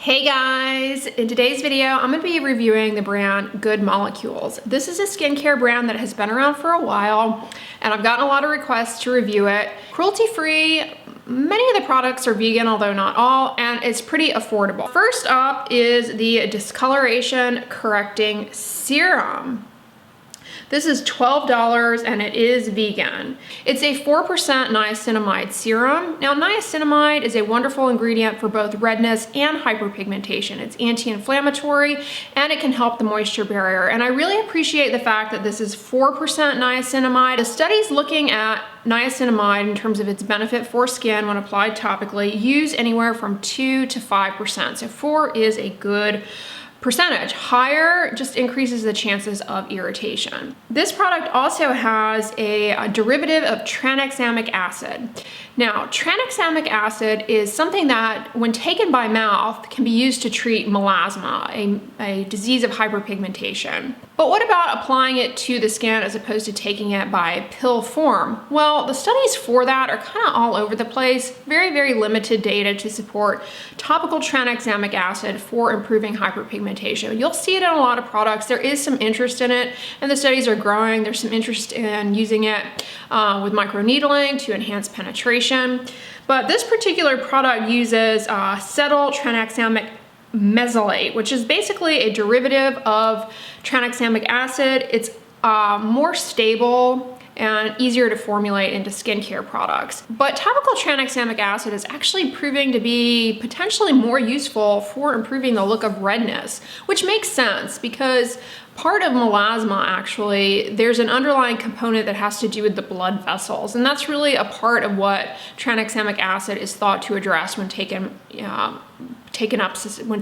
Hey guys, in today's video, I'm going to be reviewing the brand Good Molecules. This is a skincare brand that has been around for a while, and I've gotten a lot of requests to review it. Cruelty-free, many of the products are vegan, although not all, and it's pretty affordable. First up is the Discoloration Correcting Serum. This is $12 and it is vegan. It's a 4% niacinamide serum. Now, niacinamide is a wonderful ingredient for both redness and hyperpigmentation. It's anti-inflammatory and it can help the moisture barrier. And I really appreciate the fact that this is 4% niacinamide. The studies looking at niacinamide in terms of its benefit for skin when applied topically use anywhere from 2 to 5%. So 4 is a good percentage. Higher just increases the chances of irritation. This product also has a derivative of tranexamic acid. Now, tranexamic acid is something that, when taken by mouth, can be used to treat melasma, a disease of hyperpigmentation. But what about applying it to the skin as opposed to taking it by pill form? Well, the studies for that are kind of all over the place. Very, very limited data to support topical tranexamic acid for improving hyperpigmentation. You'll see it in a lot of products. There is some interest in it, and the studies are growing. There's some interest in using it with microneedling to enhance penetration. But this particular product uses cetyl tranexamic mesylate, which is basically a derivative of tranexamic acid. It's more stable and easier to formulate into skincare products. But topical tranexamic acid is actually proving to be potentially more useful for improving the look of redness, which makes sense because part of melasma, actually, there's an underlying component that has to do with the blood vessels, and that's really a part of what tranexamic acid is thought to address when taken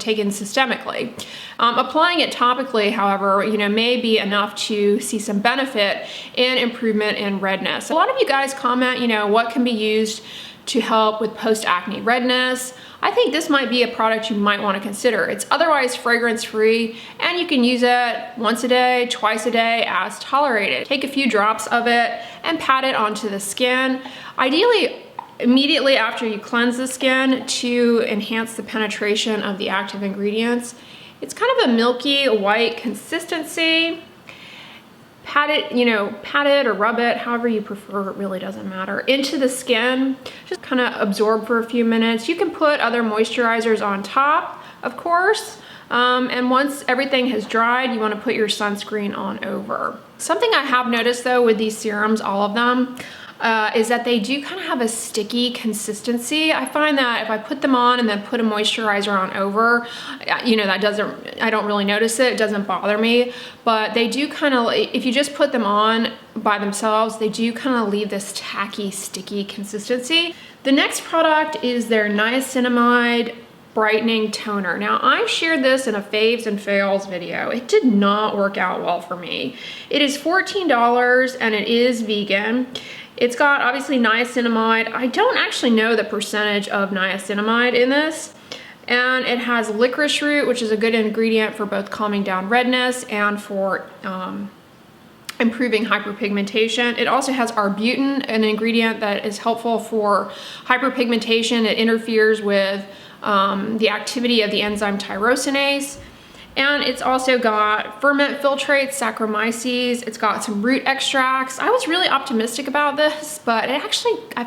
systemically. Applying it topically, however, may be enough to see some benefit in improvement in redness. A lot of you guys comment, what can be used to help with post-acne redness. I think this might be a product you might want to consider. It's otherwise fragrance-free, and you can use it once a day, twice a day as tolerated. Take a few drops of it and pat it onto the skin. Ideally, immediately after you cleanse the skin to enhance the penetration of the active ingredients. It's kind of a milky white consistency. Pat it or rub it, however you prefer, it really doesn't matter, into the skin. Just kind of absorb for a few minutes. You can put other moisturizers on top, of course. And once everything has dried, you want to put your sunscreen on over. Something I have noticed though with these serums, all of them, is that they do kind of have a sticky consistency. I find that if I put them on and then put a moisturizer on over, I don't really notice it. It doesn't bother me, but they do kind of, if you just put them on by themselves, they do kind of leave this tacky, sticky consistency. The next product is their Niacinamide brightening toner. Now, I've shared this in a faves and fails video. It did not work out well for me. It is $14 and it is vegan. It's got obviously niacinamide. I don't actually know the percentage of niacinamide in this. And it has licorice root, which is a good ingredient for both calming down redness and for improving hyperpigmentation. It also has arbutin, an ingredient that is helpful for hyperpigmentation. It interferes with the activity of the enzyme tyrosinase. And it's also got ferment filtrates, Saccharomyces. It's got some root extracts. I was really optimistic about this, but I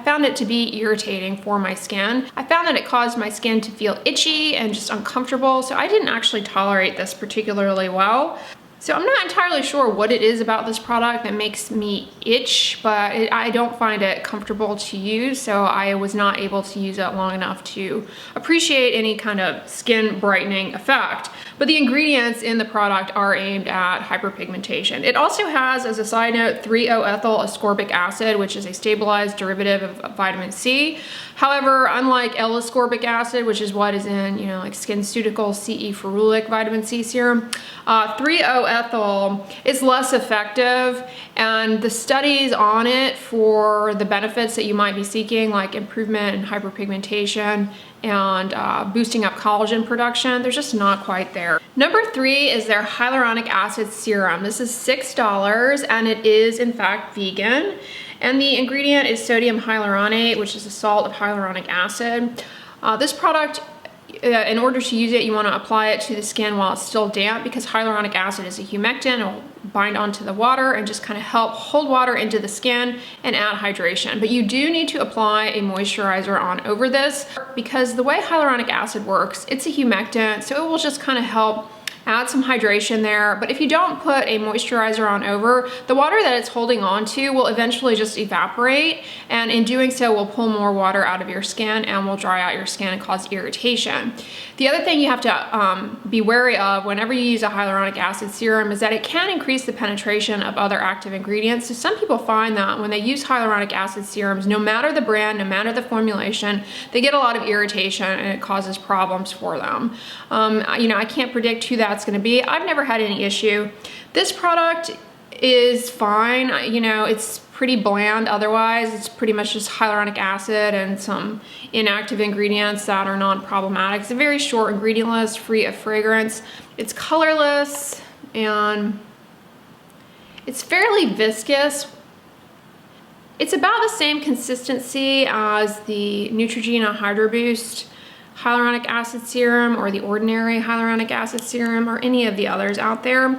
found it to be irritating for my skin. I found that it caused my skin to feel itchy and just uncomfortable, so I didn't actually tolerate this particularly well. So I'm not entirely sure what it is about this product that makes me itch, but I don't find it comfortable to use, so I was not able to use it long enough to appreciate any kind of skin brightening effect. But the ingredients in the product are aimed at hyperpigmentation. It also has, as a side note, 3-O-ethyl ascorbic acid, which is a stabilized derivative of vitamin C. However, unlike L-ascorbic acid, which is what is in, like SkinCeuticals CE Ferulic vitamin C serum, 3-O-ethyl is less effective, and the studies on it for the benefits that you might be seeking, like improvement in hyperpigmentation and boosting up collagen production, they're just not quite there. Number 3 is their hyaluronic acid serum. This is $6 and it is in fact vegan. And the ingredient is sodium hyaluronate, which is a salt of hyaluronic acid. This product in order to use it, you want to apply it to the skin while it's still damp, because hyaluronic acid is a humectant. It will bind onto the water and just kind of help hold water into the skin and add hydration. But you do need to apply a moisturizer on over this, because the way hyaluronic acid works, it's a humectant, so it will just kind of help add some hydration there. But if you don't put a moisturizer on over, the water that it's holding on to will eventually just evaporate, and in doing so will pull more water out of your skin and will dry out your skin and cause irritation. The other thing you have to be wary of whenever you use a hyaluronic acid serum is that it can increase the penetration of other active ingredients. So some people find that when they use hyaluronic acid serums, no matter the brand, no matter the formulation, they get a lot of irritation and it causes problems for them. You know, I can't predict who that's going to be. I've never had any issue. This product is fine. You know, it's pretty bland otherwise. It's pretty much just hyaluronic acid and some inactive ingredients that are non-problematic. It's a very short ingredient list, free of fragrance. It's colorless and it's fairly viscous. It's about the same consistency as the Neutrogena Hydro Boost hyaluronic acid serum or the ordinary hyaluronic acid serum or any of the others out there.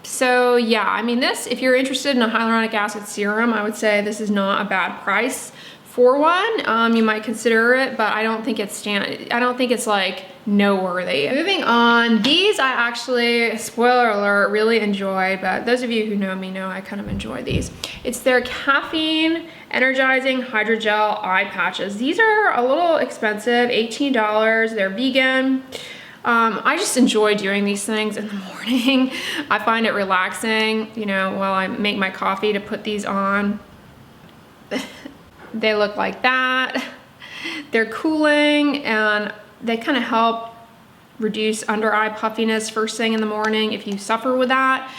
So yeah, I mean, this, if you're interested in a hyaluronic acid serum, I would say this is not a bad price for one. You might consider it, but I don't think it's like noteworthy. Moving on, these I actually, spoiler alert, really enjoy, but those of you who know me know I kind of enjoy these. It's their Caffeine Energizing Hydrogel Eye Patches. These are a little expensive, $18. They're vegan. I just enjoy doing these things in the morning. I find it relaxing, you know, while I make my coffee, to put these on. They look like that. They're cooling and they kind of help reduce under eye puffiness first thing in the morning if you suffer with that.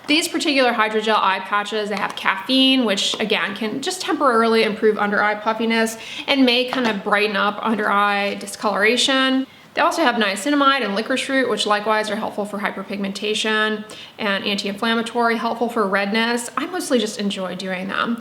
These particular hydrogel eye patches, they have caffeine, which again can just temporarily improve under eye puffiness and may kind of brighten up under eye discoloration. They also have niacinamide and licorice root, which likewise are helpful for hyperpigmentation and anti-inflammatory, helpful for redness. I mostly just enjoy doing them.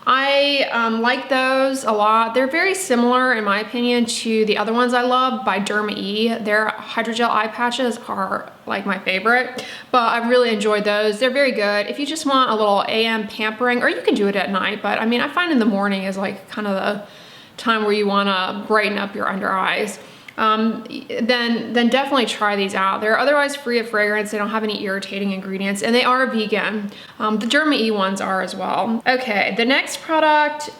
I like those a lot. They're very similar, in my opinion, to the other ones I love by Derma E. Their hydrogel eye patches are like my favorite, but I've really enjoyed those. They're very good if you just want a little AM pampering, or you can do it at night, but I mean, I find in the morning is like kind of the time where you want to brighten up your under eyes. Then definitely try these out. They're otherwise free of fragrance. They don't have any irritating ingredients, and they are vegan. The Derma E ones are as well. Okay, the next product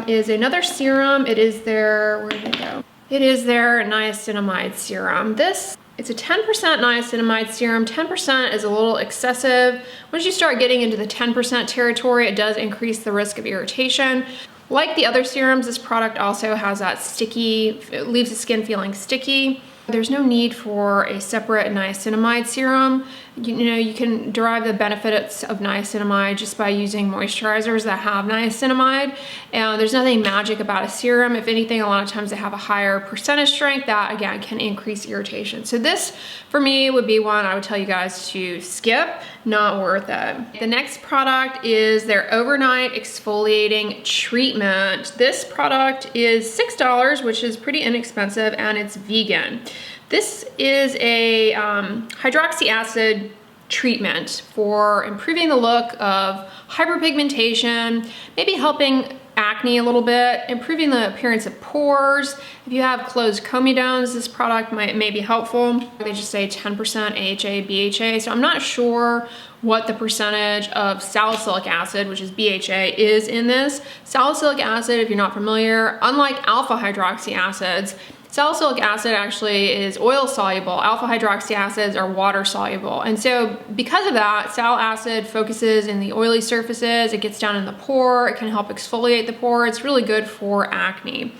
is another serum. It is their, where did it go? It is their niacinamide serum. It's a 10% niacinamide serum. 10% is a little excessive. Once you start getting into the 10% territory, it does increase the risk of irritation. Like the other serums, this product also has that sticky, it leaves the skin feeling sticky. There's no need for a separate niacinamide serum. You know, you can derive the benefits of niacinamide just by using moisturizers that have niacinamide. And there's nothing magic about a serum. If anything, a lot of times they have a higher percentage strength that, again, can increase irritation. So this, for me, would be one I would tell you guys to skip. Not worth it. The next product is their overnight exfoliating treatment. This product is $6, which is pretty inexpensive, and it's vegan. This is a hydroxy acid treatment for improving the look of hyperpigmentation, maybe helping acne a little bit, improving the appearance of pores. If you have closed comedones, this product may be helpful. They just say 10% AHA, BHA, so I'm not sure what the percentage of salicylic acid, which is BHA, is in this. Salicylic acid, if you're not familiar, unlike alpha hydroxy acids, salicylic acid actually is oil soluble. Alpha hydroxy acids are water soluble. And so because of that, sal acid focuses in the oily surfaces. It gets down in the pore. It can help exfoliate the pore. It's really good for acne.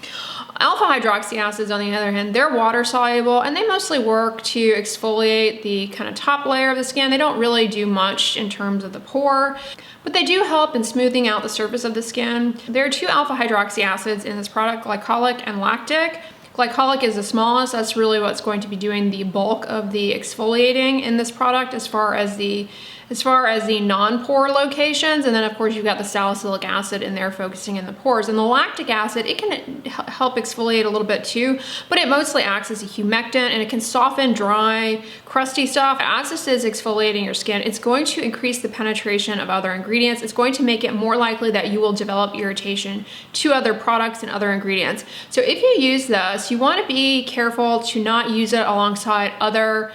Alpha hydroxy acids, on the other hand, they're water soluble, and they mostly work to exfoliate the kind of top layer of the skin. They don't really do much in terms of the pore, but they do help in smoothing out the surface of the skin. There are two alpha hydroxy acids in this product, glycolic and lactic. Glycolic is the smallest. That's really what's going to be doing the bulk of the exfoliating in this product as far as the as far as the non-pore locations. And then of course you've got the salicylic acid in there focusing in the pores. And the lactic acid, it can help exfoliate a little bit too, but it mostly acts as a humectant and it can soften dry, crusty stuff. As this is exfoliating your skin, it's going to increase the penetration of other ingredients. It's going to make it more likely that you will develop irritation to other products and other ingredients. So if you use this, you want to be careful to not use it alongside other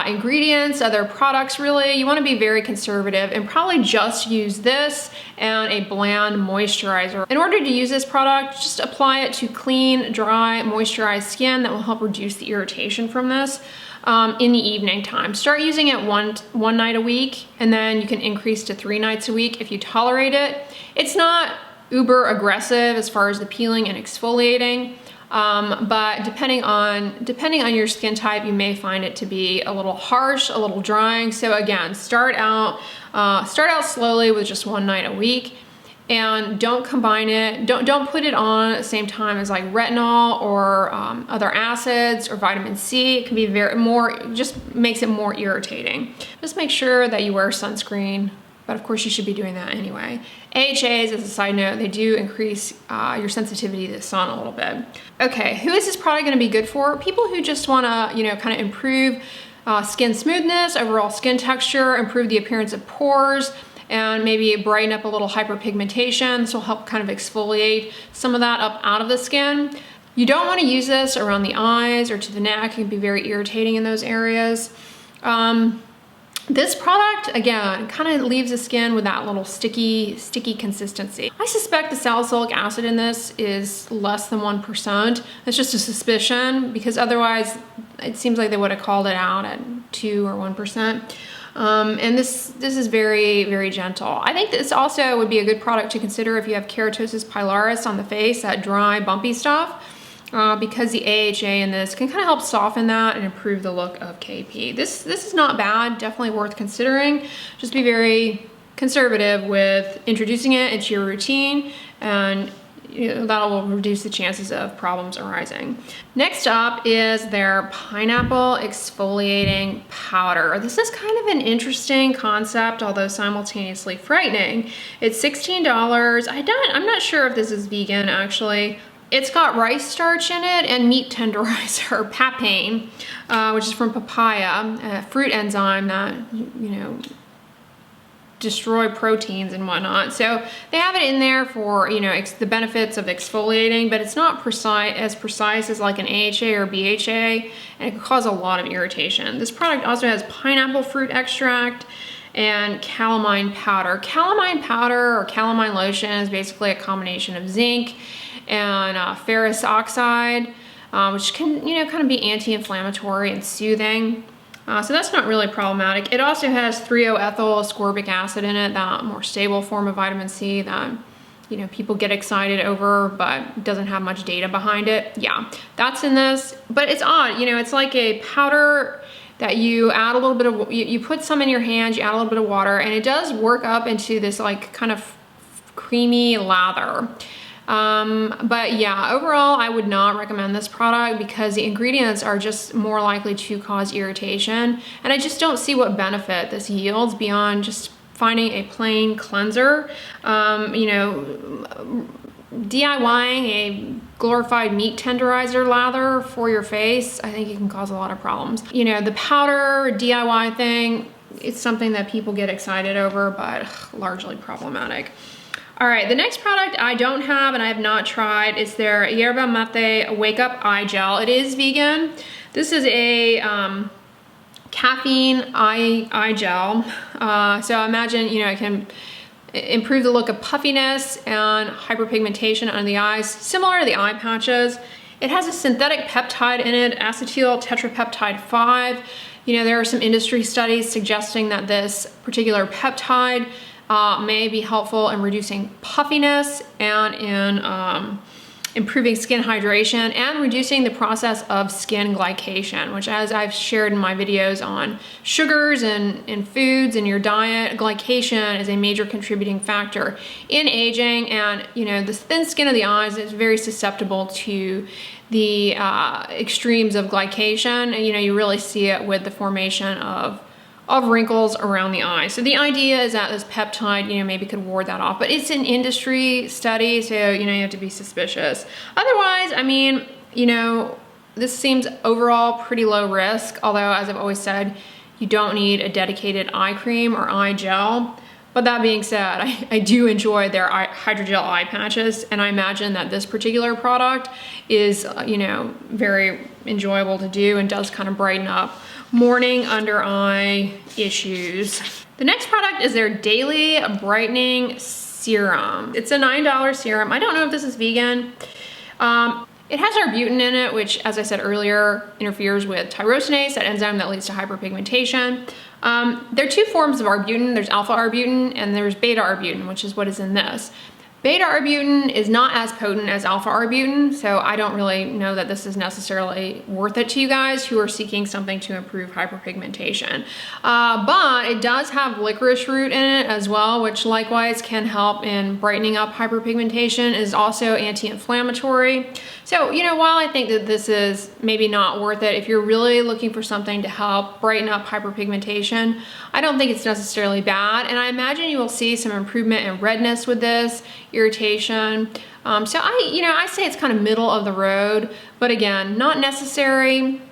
ingredients, other products really. You want to be very conservative and probably just use this and a bland moisturizer. In order to use this product, just apply it to clean, dry, moisturized skin. That will help reduce the irritation from this in the evening time. Start using it one night a week, and then you can increase to 3 nights a week if you tolerate it. It's not uber aggressive as far as the peeling and exfoliating. But depending on your skin type, you may find it to be a little harsh, a little drying. So again, start out slowly with just 1 night a week, and don't combine it. Don't put it on at the same time as like retinol or other acids or vitamin C. It can be just makes it more irritating. Just make sure that you wear sunscreen. But of course you should be doing that anyway. AHAs, as a side note, they do increase your sensitivity to the sun a little bit. Okay, who is this product gonna be good for? People who just wanna, kind of improve skin smoothness, overall skin texture, improve the appearance of pores, and maybe brighten up a little hyperpigmentation. This will help kind of exfoliate some of that up out of the skin. You don't wanna use this around the eyes or to the neck. It can be very irritating in those areas. This product, again, kind of leaves the skin with that little sticky consistency. I suspect the salicylic acid in this is less than 1%. It's just a suspicion, because otherwise it seems like they would have called it out at 2 or 1%. And this is very, very gentle. I think this also would be a good product to consider if you have keratosis pilaris on the face, that dry, bumpy stuff. Because the AHA in this can kind of help soften that and improve the look of KP. This is not bad, definitely worth considering. Just be very conservative with introducing it into your routine, and that will reduce the chances of problems arising. Next up is their pineapple exfoliating powder. This is kind of an interesting concept, although simultaneously frightening. It's $16. I'm not sure if this is vegan actually. It's got rice starch in it and meat tenderizer, papain, which is from papaya, a fruit enzyme that, destroy proteins and whatnot. So they have it in there for, the benefits of exfoliating, but it's not as precise as like an AHA or BHA, and it can cause a lot of irritation. This product also has pineapple fruit extract and calamine powder. Calamine powder or calamine lotion is basically a combination of zinc and ferrous oxide, which can, kind of be anti-inflammatory and soothing. So that's not really problematic. It also has 3-O-ethyl ascorbic acid in it, that more stable form of vitamin C that, people get excited over, but doesn't have much data behind it. Yeah, that's in this, but it's odd, it's like a powder that you add a little bit of, you put some in your hands, you add a little bit of water, and it does work up into this like kind of creamy lather. But yeah, overall, I would not recommend this product because the ingredients are just more likely to cause irritation. And I just don't see what benefit this yields beyond just finding a plain cleanser. DIYing a glorified meat tenderizer lather for your face, I think it can cause a lot of problems. The powder DIY thing, it's something that people get excited over, but largely problematic. All right, the next product I don't have and I have not tried is their Yerba Mate Wake Up Eye Gel. It is vegan. This is a caffeine eye gel. So imagine, it can improve the look of puffiness and hyperpigmentation under the eyes, similar to the eye patches. It has a synthetic peptide in it, acetyl tetrapeptide 5. There are some industry studies suggesting that this particular peptide may be helpful in reducing puffiness and in improving skin hydration and reducing the process of skin glycation, which, as I've shared in my videos on sugars and in foods in your diet, glycation is a major contributing factor in aging. And the thin skin of the eyes is very susceptible to the extremes of glycation. And you really see it with the formation of of wrinkles around the eye. So the idea is that this peptide, you know, maybe could ward that off, but it's an industry study, so, you know, you have to be suspicious. Otherwise, I mean, you know, this seems overall pretty low risk, although as I've always said, you don't need a dedicated eye cream or eye gel. But that being said, I do enjoy their hydrogel eye patches, and I imagine that this particular product is, you know, very enjoyable to do and does kind of brighten up morning under eye issues. The next product is their Daily Brightening Serum. It's a $9 serum. I don't know if this is vegan. It has arbutin in it, which, as I said earlier, interferes with tyrosinase, that enzyme that leads to hyperpigmentation. There are two forms of arbutin. There's alpha arbutin and there's beta arbutin, which is what is in this. Beta arbutin is not as potent as alpha arbutin, so I don't really know that this is necessarily worth it to you guys who are seeking something to improve hyperpigmentation. But it does have licorice root in it as well, which likewise can help in brightening up hyperpigmentation. It is also anti-inflammatory. So, you know, while I think that this is maybe not worth it, if you're really looking for something to help brighten up hyperpigmentation, I don't think it's necessarily bad. And I imagine you will see some improvement in redness with this, irritation. So I say it's kind of middle of the road, but again, not necessary.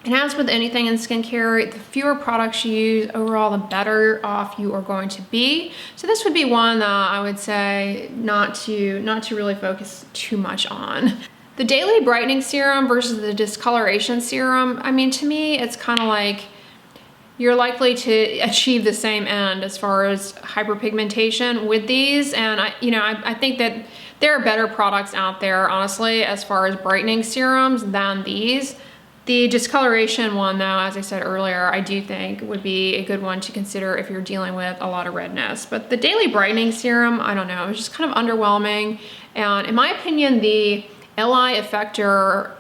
And as with anything in skincare, the fewer products you use overall, the better off you are going to be. So this would be one that I would say not to really focus too much on. The Daily Brightening Serum versus the Discoloration Serum, I mean, to me, it's kind of like you're likely to achieve the same end as far as hyperpigmentation with these. And I think that there are better products out there, honestly, as far as brightening serums than these. The discoloration one, though, as I said earlier, I do think would be a good one to consider if you're dealing with a lot of redness. But the Daily Brightening Serum, I don't know, it's just kind of underwhelming. And in my opinion, the LI Effector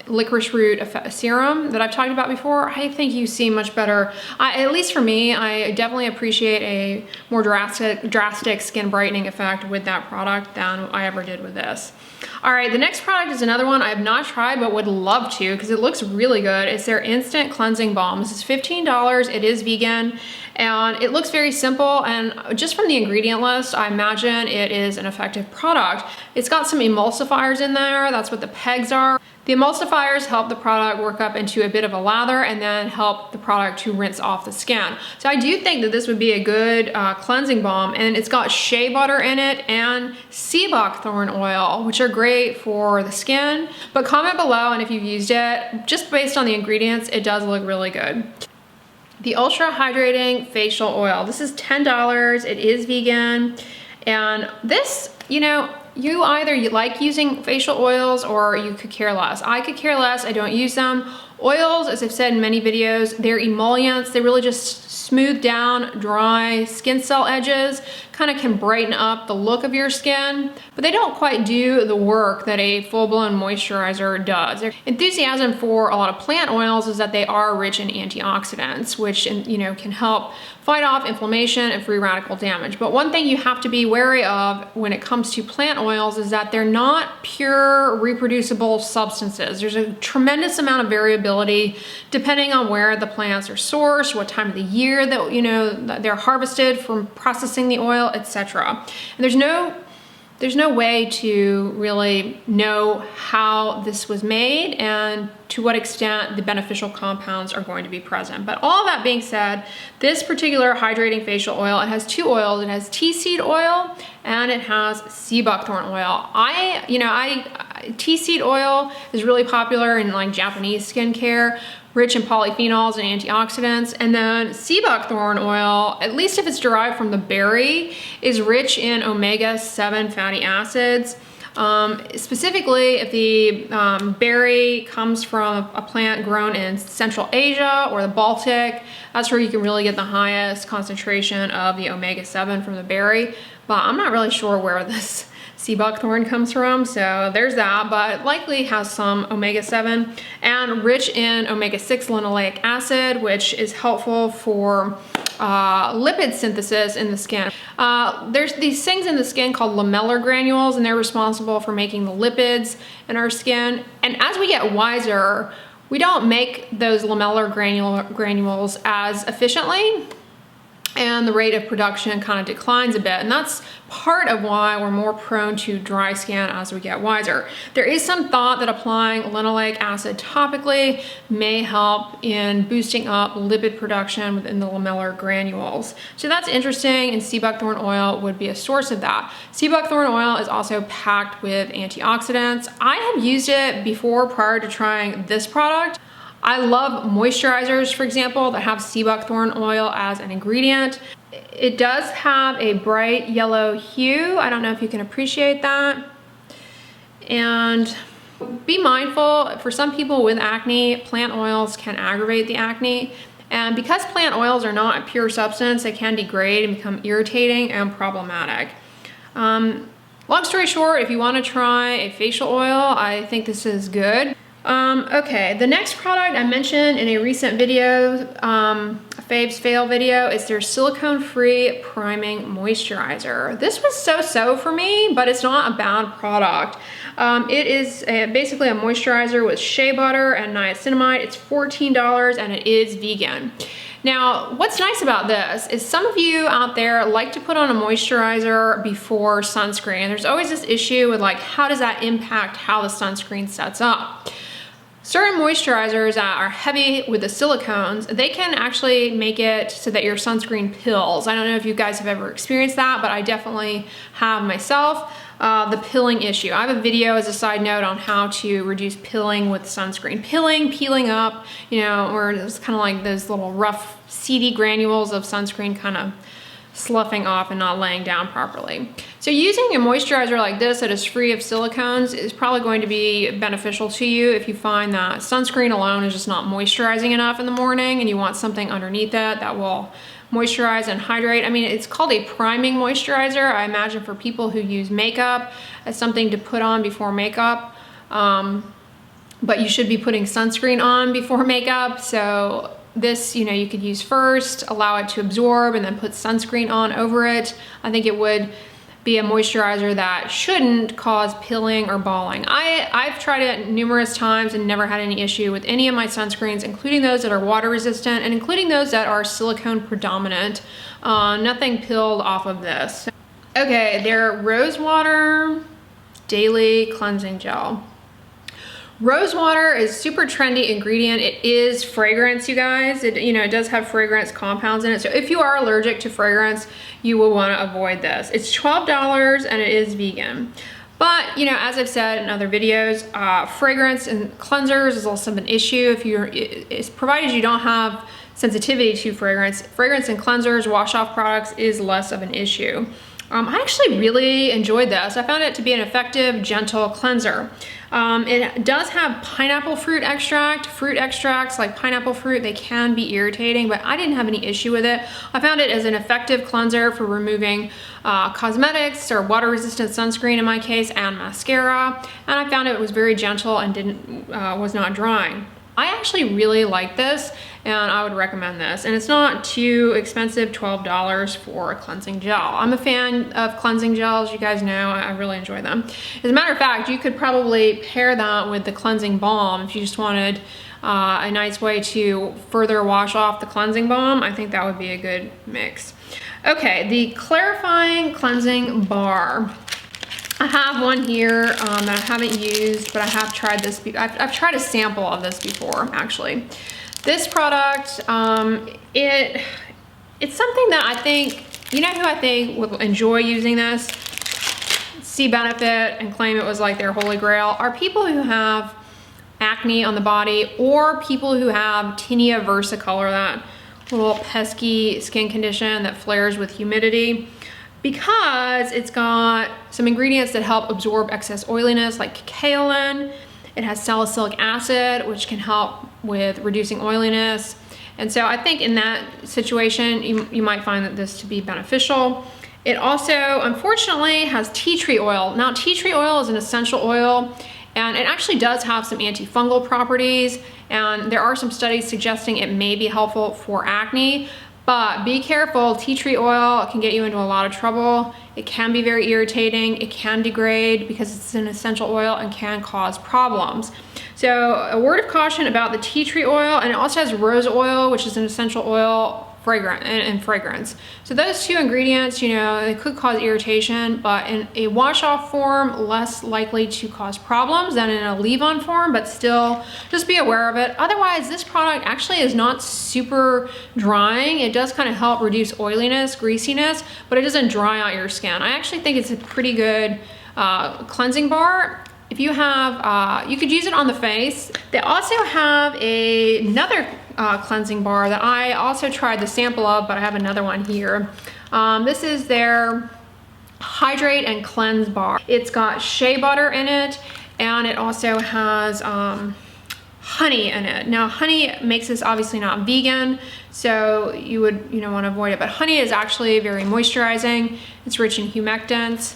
licorice root serum that I've talked about before, I think you see much better. At least for me, I definitely appreciate a more drastic skin brightening effect with that product than I ever did with this. All right, the next product is another one I have not tried but would love to because it looks really good. It's their Instant Cleansing Balm. This is $15. It is vegan and it looks very simple, and just from the ingredient list, I imagine it is an effective product. It's got some emulsifiers in there. That's what the pegs are. The emulsifiers help the product work up into a bit of a lather and then help the product to rinse off the skin. So I do think that this would be a good cleansing balm, and it's got shea butter in it and sea buckthorn oil, which are great for the skin. But comment below, and if you've used it, just based on the ingredients, it does look really good. The Ultra Hydrating Facial Oil. This is $10. It is vegan. And this, you either like using facial oils or you could care less. I could care less. I don't use them. Oils, as I've said in many videos, they're emollients. They really just smooth down dry skin cell edges, kind of can brighten up the look of your skin, but they don't quite do the work that a full-blown moisturizer does. Their enthusiasm for a lot of plant oils is that they are rich in antioxidants, which can help fight off inflammation and free radical damage. But one thing you have to be wary of when it comes to plant oils is that they're not pure reproducible substances. There's a tremendous amount of variability depending on where the plants are sourced, what time of the year that they're harvested from processing the oil, etc. And there's no way to really know how this was made and to what extent the beneficial compounds are going to be present. But all that being said, this particular hydrating facial oil, it has two oils. It has tea seed oil and it has sea buckthorn oil. Tea seed oil is really popular in like Japanese skincare, rich in polyphenols and antioxidants. And then sea buckthorn oil, at least if it's derived from the berry, is rich in omega-7 fatty acids. Specifically, if the berry comes from a plant grown in Central Asia or the Baltic, that's where you can really get the highest concentration of the omega-7 from the berry. But I'm not really sure where this sea buckthorn comes from, so there's that, but it likely has some omega-7 and rich in omega-6 linoleic acid, which is helpful for lipid synthesis in the skin. There's these things in the skin called lamellar granules, and they're responsible for making the lipids in our skin. And as we get wiser, we don't make those lamellar granules as efficiently, and the rate of production kind of declines a bit. And that's part of why we're more prone to dry skin as we get wiser. There is some thought that applying linoleic acid topically may help in boosting up lipid production within the lamellar granules. So that's interesting, and sea buckthorn oil would be a source of that. Sea buckthorn oil is also packed with antioxidants. I have used it before prior to trying this product. I love moisturizers, for example, that have sea buckthorn oil as an ingredient. It does have a bright yellow hue. I don't know if you can appreciate that. And be mindful, for some people with acne, plant oils can aggravate the acne. And because plant oils are not a pure substance, they can degrade and become irritating and problematic. Long story short, if you want to try a facial oil, I think this is good. Okay, the next product I mentioned in a recent video, Faves Fail video, is their silicone-free priming moisturizer. This was so-so for me, but it's not a bad product. It is basically a moisturizer with shea butter and niacinamide. It's $14 and it is vegan. Now, what's nice about this is some of you out there like to put on a moisturizer before sunscreen. There's always this issue with like, how does that impact how the sunscreen sets up? Certain moisturizers that are heavy with the silicones, they can actually make it so that your sunscreen pills. I don't know if you guys have ever experienced that, but I definitely have myself. The pilling issue. I have a video as a side note on how to reduce pilling with sunscreen. Peeling up, you know, or it's kind of like those little rough, seedy granules of sunscreen kind of sloughing off and not laying down properly. So using a moisturizer like this that is free of silicones is probably going to be beneficial to you if you find that sunscreen alone is just not moisturizing enough in the morning and you want something underneath it that will moisturize and hydrate. I mean, it's called a priming moisturizer. I imagine for people who use makeup as something to put on before makeup, but you should be putting sunscreen on before makeup. So this, you know, you could use first, allow it to absorb, and then put sunscreen on over it. I think it would be a moisturizer that shouldn't cause pilling or balling. I've tried it numerous times and never had any issue with any of my sunscreens, including those that are water resistant and including those that are silicone predominant. Nothing pilled off of this. Okay, their Rose Water Daily Cleansing Gel. Rose water is super trendy ingredient. It is fragrance, you guys. It, you know, it does have fragrance compounds in it. So if you are allergic to fragrance, you will want to avoid this. It's $12 and it is vegan. But, you know, as I've said in other videos, fragrance and cleansers is also an issue if it's provided you don't have sensitivity to fragrance. Fragrance and cleansers, wash-off products is less of an issue. I actually really enjoyed this. I found it to be an effective, gentle cleanser. It does have pineapple fruit extract. Fruit extracts like pineapple fruit, they can be irritating, but I didn't have any issue with it. I found it as an effective cleanser for removing cosmetics or water-resistant sunscreen in my case, and mascara. And I found it was very gentle and was not drying. I actually really like this and I would recommend this. And it's not too expensive, $12 for a cleansing gel. I'm a fan of cleansing gels, you guys know, I really enjoy them. As a matter of fact, you could probably pair that with the cleansing balm if you just wanted a nice way to further wash off the cleansing balm. I think that would be a good mix. Okay, the clarifying cleansing bar. I have one here that I haven't used, but I have tried this. I've tried a sample of this before, actually. This product, it's something that I think, you know who I think would enjoy using this, see benefit, and claim it was like their holy grail, are people who have acne on the body or people who have tinea versicolor, that little pesky skin condition that flares with humidity. Because it's got some ingredients that help absorb excess oiliness like kaolin. It has salicylic acid, which can help with reducing oiliness. And so I think in that situation, you might find that this to be beneficial. It also, unfortunately, has tea tree oil. Now, tea tree oil is an essential oil, and it actually does have some antifungal properties. And there are some studies suggesting it may be helpful for acne. But be careful, tea tree oil can get you into a lot of trouble. It can be very irritating. It can degrade because it's an essential oil and can cause problems. So a word of caution about the tea tree oil, and it also has rose oil, which is an essential oil and fragrance. So those two ingredients, you know, they could cause irritation, but in a wash-off form, less likely to cause problems than in a leave-on form, but still just be aware of it. Otherwise, this product actually is not super drying. It does kind of help reduce oiliness, greasiness, but it doesn't dry out your skin. I actually think it's a pretty good cleansing bar. If you have, you could use it on the face. They also have another cleansing bar that I also tried the sample of, but I have another one here. This is their Hydrate and Cleanse bar. It's got shea butter in it, and it also has honey in it. Now, honey makes this obviously not vegan, so you would, you know, want to avoid it, but honey is actually very moisturizing. It's rich in humectants.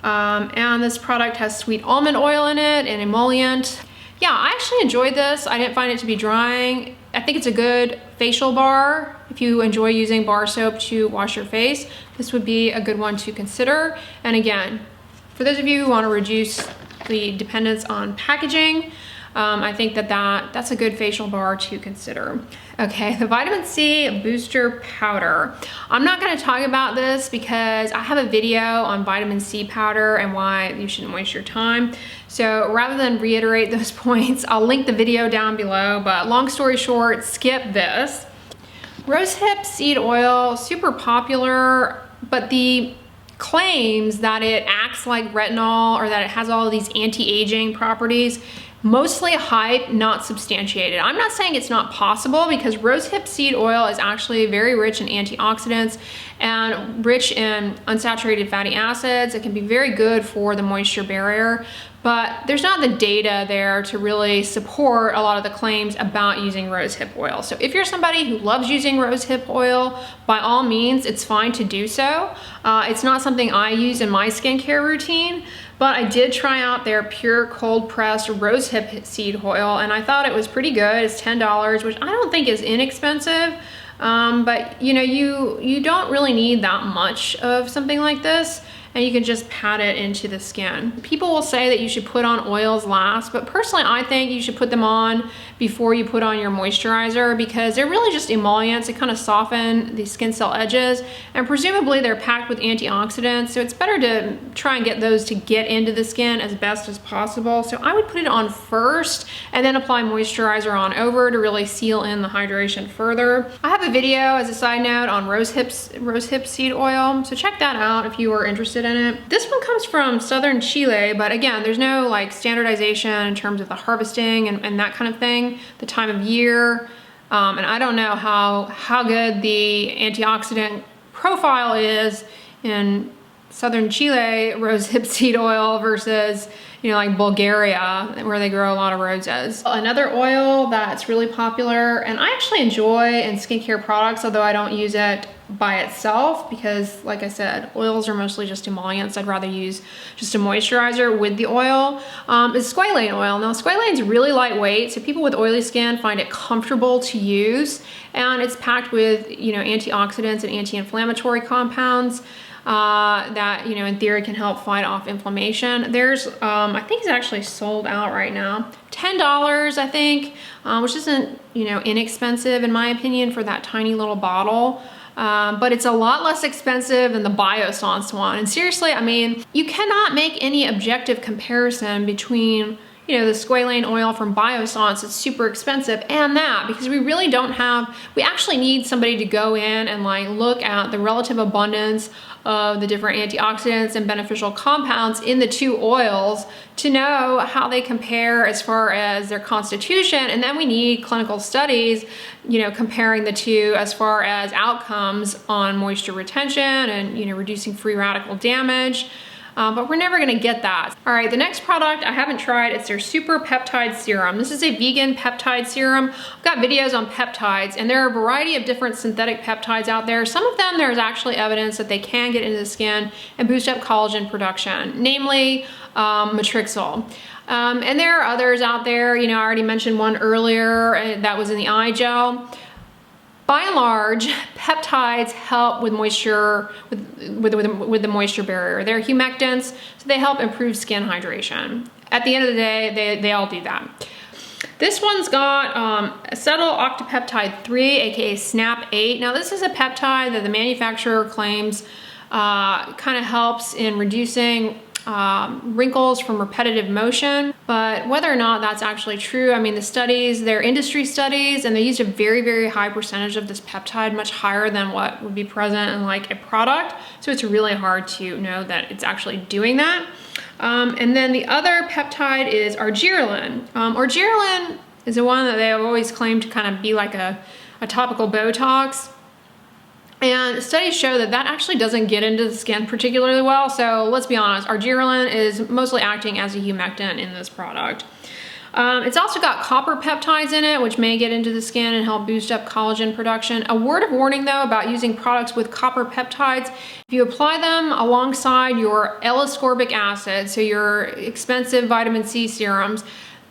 And this product has sweet almond oil in it, an emollient. Yeah, I actually enjoyed this. I didn't find it to be drying. I think it's a good facial bar. If you enjoy using bar soap to wash your face, this would be a good one to consider. And again, for those of you who want to reduce the dependence on packaging, I think that's a good facial bar to consider. Okay, the vitamin C booster powder. I'm not going to talk about this because I have a video on vitamin C powder and why you shouldn't waste your time. So rather than reiterate those points, I'll link the video down below, but long story short, skip this. Rosehip seed oil, super popular, but the claims that it acts like retinol or that it has all of these anti-aging properties, mostly hype, not substantiated. I'm not saying it's not possible, because rosehip seed oil is actually very rich in antioxidants and rich in unsaturated fatty acids. It can be very good for the moisture barrier, but there's not the data there to really support a lot of the claims about using rosehip oil. So if you're somebody who loves using rosehip oil, by all means, it's fine to do so. It's not something I use in my skincare routine, but I did try out their pure cold pressed rosehip seed oil, and I thought it was pretty good. It's $10, which I don't think is inexpensive. But you know, you don't really need that much of something like this, and you can just pat it into the skin. People will say that you should put on oils last, but personally I think you should put them on before you put on your moisturizer, because they're really just emollients. They kind of soften the skin cell edges, and presumably they're packed with antioxidants, so it's better to try and get those to get into the skin as best as possible. So I would put it on first and then apply moisturizer on over to really seal in the hydration further. I have a video, as a side note, on rosehip seed oil, so check that out if you are interested in it. This one comes from southern Chile, but again, there's no like standardization in terms of the harvesting and that kind of thing, the time of year, and I don't know how good the antioxidant profile is in southern Chile rosehip seed oil versus, you know, like Bulgaria, where they grow a lot of roses. Another oil that's really popular and I actually enjoy in skincare products, although I don't use it by itself because, like I said, oils are mostly just emollients. I'd rather use just a moisturizer with the oil, is squalane oil. Now, squalane is really lightweight, so people with oily skin find it comfortable to use, and it's packed with, you know, antioxidants and anti-inflammatory compounds that, you know, in theory can help fight off inflammation. There's, I think it's actually sold out right now. $10, I think, which isn't, you know, inexpensive in my opinion for that tiny little bottle. But it's a lot less expensive than the Biossance one. And seriously, I mean, you cannot make any objective comparison between, you know, the squalane oil from Biossance, it's super expensive, and that, because we really don't have, we actually need somebody to go in and like look at the relative abundance of the different antioxidants and beneficial compounds in the two oils to know how they compare as far as their constitution. And then we need clinical studies, you know, comparing the two as far as outcomes on moisture retention and, you know, reducing free radical damage. But we're never gonna get that. All right, the next product I haven't tried, it's their Super Peptide Serum. This is a vegan peptide serum. I've got videos on peptides, and there are a variety of different synthetic peptides out there. Some of them, there's actually evidence that they can get into the skin and boost up collagen production, namely matrixyl. And there are others out there, you know, I already mentioned one earlier that was in the eye gel. By and large, peptides help with moisture, with the moisture barrier. They're humectants, so they help improve skin hydration. At the end of the day, they all do that. This one's got acetyl octapeptide 3, aka SNAP8. Now this is a peptide that the manufacturer claims kind of helps in reducing wrinkles from repetitive motion, but whether or not that's actually true, I mean, the studies, they're industry studies, and they used a very, very high percentage of this peptide, much higher than what would be present in like a product. So it's really hard to know that it's actually doing that. And then the other peptide is argireline. Argireline is the one that they have always claimed to kind of be like a topical Botox. And studies show that that actually doesn't get into the skin particularly well. So let's be honest, argireline is mostly acting as a humectant in this product. It's also got copper peptides in it, which may get into the skin and help boost up collagen production. A word of warning though about using products with copper peptides: if you apply them alongside your L-ascorbic acid, so your expensive vitamin C serums,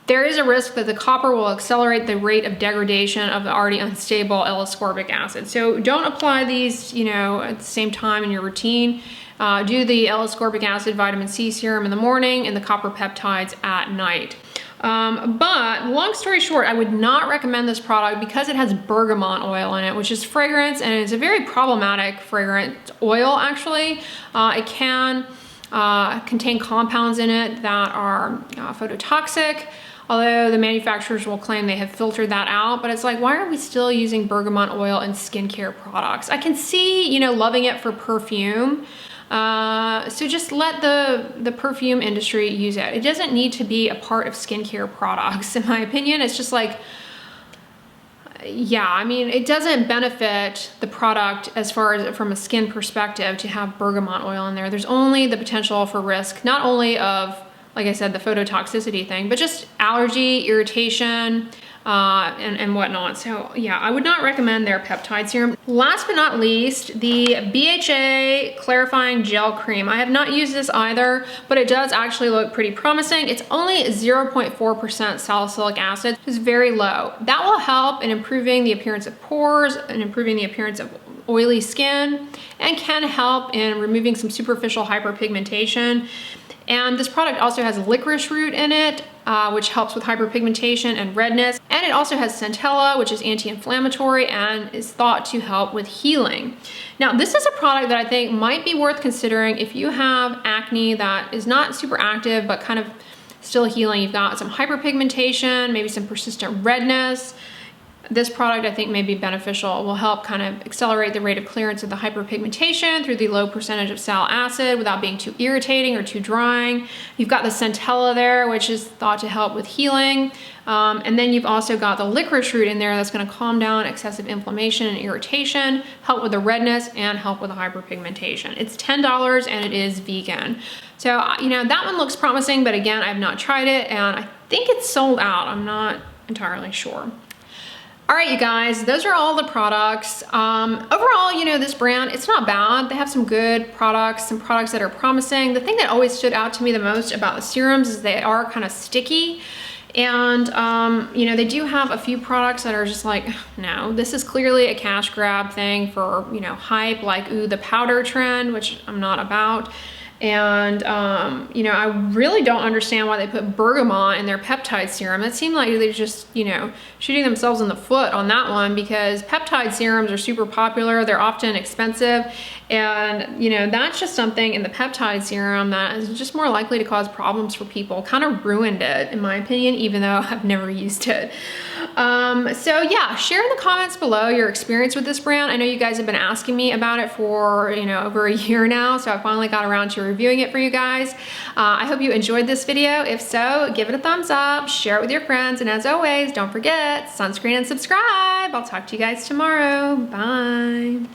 there is a risk that the copper will accelerate the rate of degradation of the already unstable L-ascorbic acid. So don't apply these, you know, at the same time in your routine. Do the L-ascorbic acid vitamin C serum in the morning and the copper peptides at night. But long story short, I would not recommend this product because it has bergamot oil in it, which is fragrance, and it's a very problematic fragrant oil actually. It can contain compounds in it that are phototoxic, although the manufacturers will claim they have filtered that out. But it's like, why are we still using bergamot oil in skincare products? I can see, you know, loving it for perfume. So just let the perfume industry use it. It doesn't need to be a part of skincare products, in my opinion. It's just like, yeah, I mean, it doesn't benefit the product as far as from a skin perspective to have bergamot oil in there. There's only the potential for risk, not only of, like I said, the phototoxicity thing, but just allergy, irritation, and whatnot. So yeah, I would not recommend their peptide serum. Last but not least, the BHA Clarifying Gel Cream. I have not used this either, but it does actually look pretty promising. It's only 0.4% salicylic acid. It's very low. That will help in improving the appearance of pores and improving the appearance of oily skin, and can help in removing some superficial hyperpigmentation. And this product also has licorice root in it, which helps with hyperpigmentation and redness. And it also has centella, which is anti-inflammatory and is thought to help with healing. Now, this is a product that I think might be worth considering if you have acne that is not super active, but kind of still healing. You've got some hyperpigmentation, maybe some persistent redness. This product I think may be beneficial. It will help kind of accelerate the rate of clearance of the hyperpigmentation through the low percentage of salicylic acid without being too irritating or too drying. You've got the centella there, which is thought to help with healing. And then you've also got the licorice root in there that's gonna calm down excessive inflammation and irritation, help with the redness, and help with the hyperpigmentation. It's $10 and it is vegan. So, you know, that one looks promising, but again, I've not tried it and I think it's sold out. I'm not entirely sure. All right, you guys, those are all the products. Overall, you know, this brand, it's not bad. They have some good products, some products that are promising. The thing that always stood out to me the most about the serums is they are kind of sticky. And, you know, they do have a few products that are just like, no, this is clearly a cash grab thing for, you know, hype, like, ooh, the powder trend, which I'm not about. And, you know, I really don't understand why they put bergamot in their peptide serum. It seemed like they're just, you know, shooting themselves in the foot on that one, because peptide serums are super popular. They're often expensive. And, you know, that's just something in the peptide serum that is just more likely to cause problems for people. Kind of ruined it, in my opinion, even though I've never used it. So yeah, share in the comments below your experience with this brand. I know you guys have been asking me about it for, you know, over a year now, so I finally got around to reviewing it for you guys. I hope you enjoyed this video. If so, give it a thumbs up, share it with your friends, and as always, don't forget, sunscreen and subscribe. I'll talk to you guys tomorrow. Bye.